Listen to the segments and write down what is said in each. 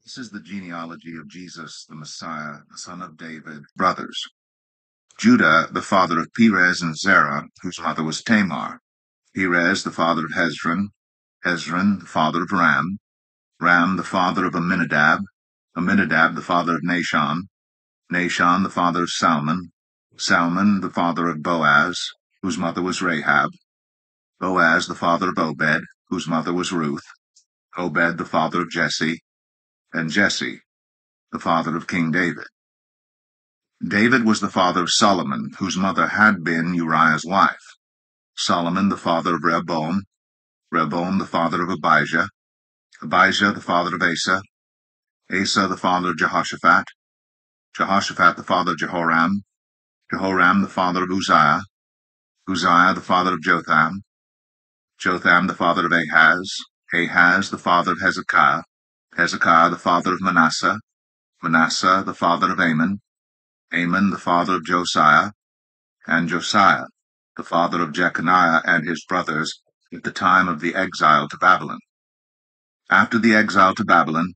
This is the genealogy of Jesus, the Messiah, the son of David. Brothers. Judah, the father of Perez and Zerah, whose mother was Tamar. Perez, the father of Hezron. Hezron, the father of Ram. Ram, the father of Amminadab. Amminadab, the father of Nahshon. Nahshon, the father of Salmon. Salmon, the father of Boaz, whose mother was Rahab. Boaz, the father of Obed, whose mother was Ruth. Obed, the father of Jesse. And Jesse, the father of King David. David was the father of Solomon, whose mother had been Uriah's wife. Solomon the father of Rehoboam. Rehoboam the father of Abijah. Abijah the father of Asa. Asa the father of Jehoshaphat. Jehoshaphat the father of Jehoram. Jehoram the father of Uzziah. Uzziah the father of Jotham. Jotham the father of Ahaz. Ahaz the father of Hezekiah. Hezekiah the father of Manasseh. Manasseh the father of Amon. Amon the father of Josiah. And Josiah the father of Jeconiah and his brothers at the time of the exile to Babylon. After the exile to Babylon,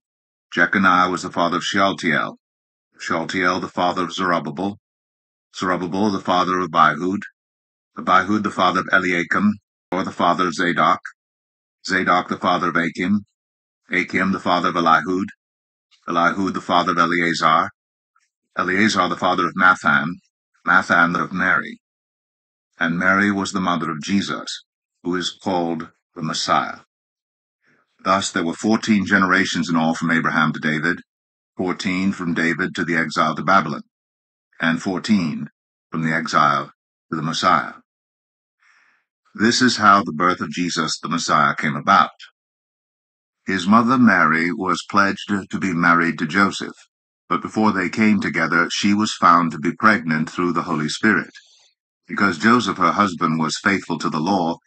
Jeconiah was the father of Shealtiel. Shealtiel the father of Zerubbabel. Zerubbabel the father of Abihud. Abihud the father of Eliakim, or the father of Zadok. Zadok the father of Achim. Achim the father of Elihud. Elihud the father of Eleazar. Eleazar the father of Mathan. Mathan of Mary. And Mary was the mother of Jesus, who is called the Messiah. Thus there were 14 generations in all from Abraham to David, 14 from David to the exile to Babylon, and 14 from the exile to the Messiah. This is how the birth of Jesus the Messiah came about. His mother Mary was pledged to be married to Joseph, but before they came together she was found to be pregnant through the Holy Spirit. Because Joseph, her husband, was faithful to the law,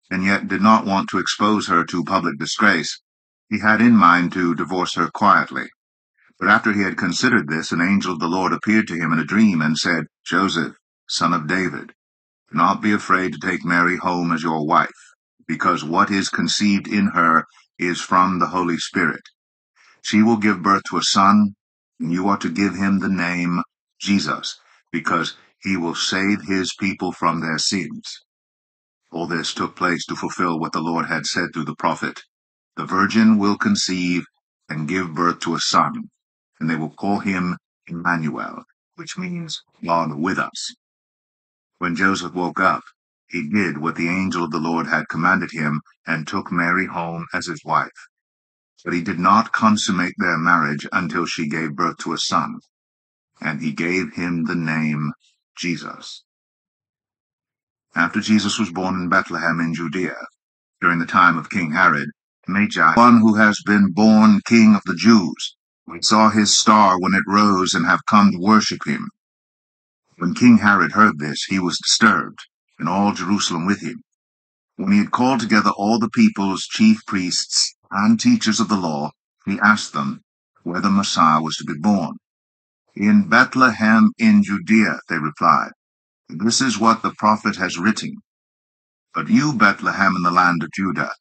and yet did not want to expose her to public disgrace, he had in mind to divorce her quietly. But after he had considered this, an angel of the Lord appeared to him in a dream and said, Joseph, son of David, do not be afraid to take Mary home as your wife, because what is conceived in her is from the Holy Spirit. She will give birth to a son, and you are to give him the name Jesus, because he will save his people from their sins. All this took place to fulfill what the Lord had said through the prophet. The virgin will conceive and give birth to a son, and they will call him Emmanuel, which means God with us. When Joseph woke up, he did what the angel of the Lord had commanded him and took Mary home as his wife. But he did not consummate their marriage until she gave birth to a son, and he gave him the name Jesus. After Jesus was born in Bethlehem in Judea, during the time of King Herod, Magi, one who has been born king of the Jews, we saw his star when it rose and have come to worship him. When King Herod heard this, he was disturbed, and all Jerusalem with him. When he had called together all the people's chief priests and teachers of the law, he asked them where the Messiah was to be born. In Bethlehem in Judea, they replied. This is what the prophet has written. But you, Bethlehem, in the land of Judah,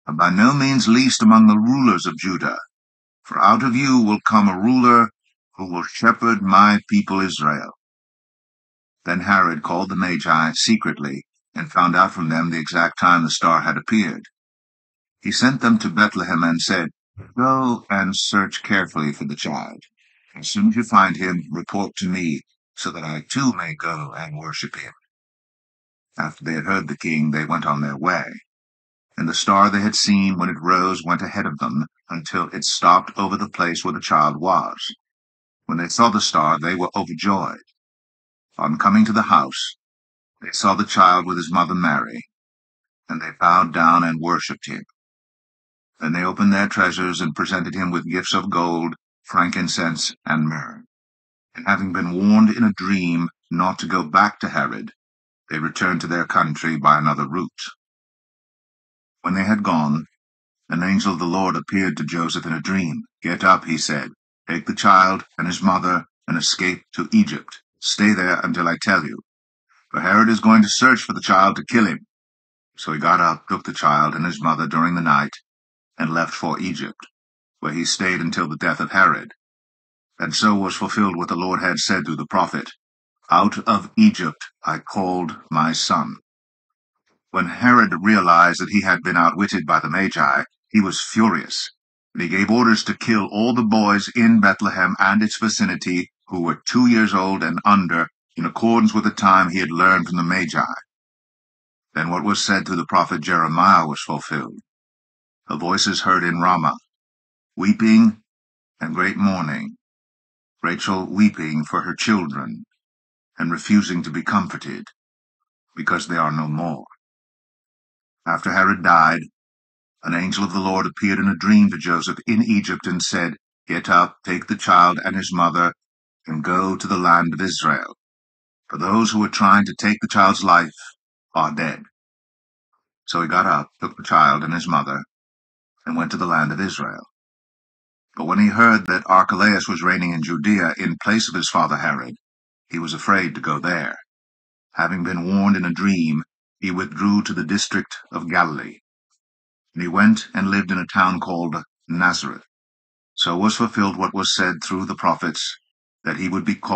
are by no means least among the rulers of Judah, for out of you will come a ruler who will shepherd my people Israel. Then Herod called the Magi secretly and found out from them the exact time the star had appeared. He sent them to Bethlehem and said, Go and search carefully for the child. As soon as you find him, report to me, so that I too may go and worship him. After they had heard the king, they went on their way. And the star they had seen when it rose went ahead of them until it stopped over the place where the child was. When they saw the star, they were overjoyed. On coming to the house, they saw the child with his mother Mary, and they bowed down and worshipped him. Then they opened their treasures and presented him with gifts of gold, frankincense, and myrrh. And having been warned in a dream not to go back to Herod, they returned to their country by another route. When they had gone, an angel of the Lord appeared to Joseph in a dream. Get up, he said, take the child and his mother and escape to Egypt. Stay there until I tell you, for Herod is going to search for the child to kill him. So he got up, took the child and his mother during the night, and left for Egypt, where he stayed until the death of Herod. And so was fulfilled what the Lord had said through the prophet, "Out of Egypt I called my son." When Herod realized that he had been outwitted by the Magi, he was furious, and he gave orders to kill all the boys in Bethlehem and its vicinity who were 2 years old and under, in accordance with the time he had learned from the Magi. Then what was said through the prophet Jeremiah was fulfilled. A voice is heard in Ramah, weeping and great mourning, Rachel weeping for her children, and refusing to be comforted, because they are no more. After Herod died, an angel of the Lord appeared in a dream to Joseph in Egypt and said, "Get up, take the child and his mother, and go to the land of Israel, for those who are trying to take the child's life are dead." So he got up, took the child and his mother, and went to the land of Israel. But when he heard that Archelaus was reigning in Judea in place of his father Herod, he was afraid to go there. Having been warned in a dream, he withdrew to the district of Galilee. And he went and lived in a town called Nazareth. So was fulfilled what was said through the prophets, that he would be called